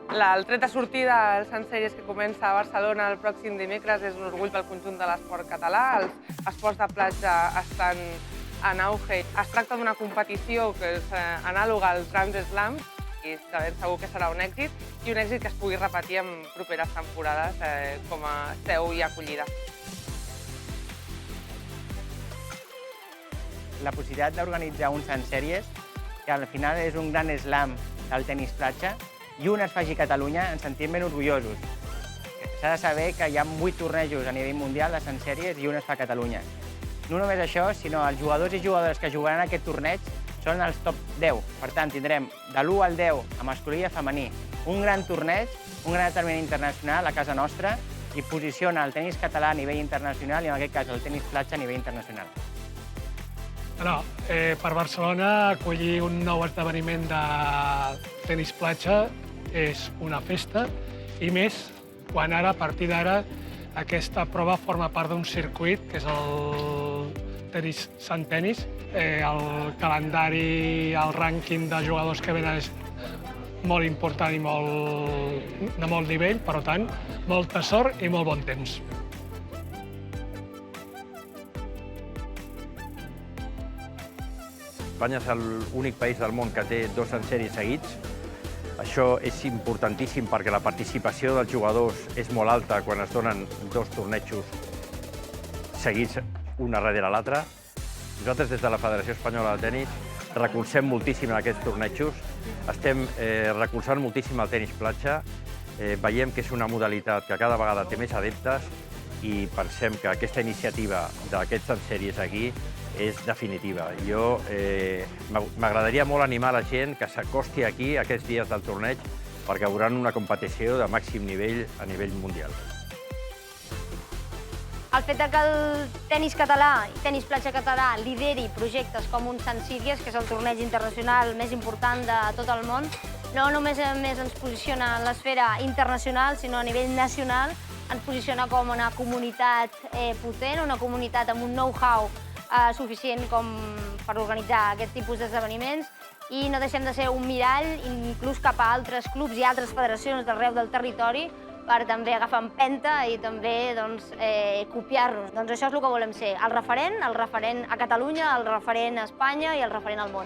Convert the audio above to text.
El tret de sortida al Sant Sèries que comença a Barcelona el pròxim dimecres és un orgull pel conjunt de l'esport català. Els esports de platja estan en auge. Es tracta d'una competició que és anàloga als Grand Slams i de ben segur que serà un èxit i un èxit que es pugui repetir en properes temporades com a seu i acollida. La possibilitat d'organitzar un Sant Sèries, que al final és un gran slam del tenis platja, i un es faci a Catalunya, ens sentim ben orgullosos. S'ha de saber que hi ha 8 tornejos a nivell mundial de Sant Sèries i un es fa a Catalunya. No només això, sinó els jugadors i jugadores que jugaran a aquest torneig són els top 10. Per tant, tindrem de l'1 al 10 a masculí i a femení. Un gran torneig, un gran esdeveniment internacional a casa nostra i posiciona el tenis català a nivell internacional i en aquest cas el tenis platja a nivell internacional. Per Barcelona acollir un nou esdeveniment de tenis platja és una festa i més quan ara, a partir d'ara, aquesta prova forma part d'un circuit que és el tenis Sant Tenis. El calendari, el rànquing de jugadors que venen és molt important i de molt nivell, per tant, molta sort i molt bon temps. Espanya és l'únic país del món que té 2 Sant Sèries seguits. Això és importantíssim perquè la participació dels jugadors és molt alta quan es donen 2 tornejos seguits un darrere l'altre. Nosaltres, des de la Federació Espanyola de Tenis, recolzem moltíssim aquests tornejos. Estem recolzant moltíssim el tenis platja. Veiem que és una modalitat que cada vegada té més adeptes i pensem que aquesta iniciativa d'aquests Sant Sèries aquí és definitiva. Jo m'agradaria molt animar la gent que s'acosti aquí aquests dies del torneig perquè veuran una competició de màxim nivell a nivell mundial. El fet que el tenis català i tenis platja català lideri projectes com un Sant Sèries, que és el torneig internacional més important de tot el món, no només ens posiciona en l'esfera internacional, sinó a nivell nacional, ens posiciona com una comunitat potent, una comunitat amb un know-how suficient com per organitzar aquest tipus d'esdeveniments i no deixem de ser un mirall inclús cap a altres clubs i altres federacions d'arreu del territori per també agafar empenta i també copiar-nos. Doncs això és el que volem ser, el referent a Catalunya, el referent a Espanya i el referent al món.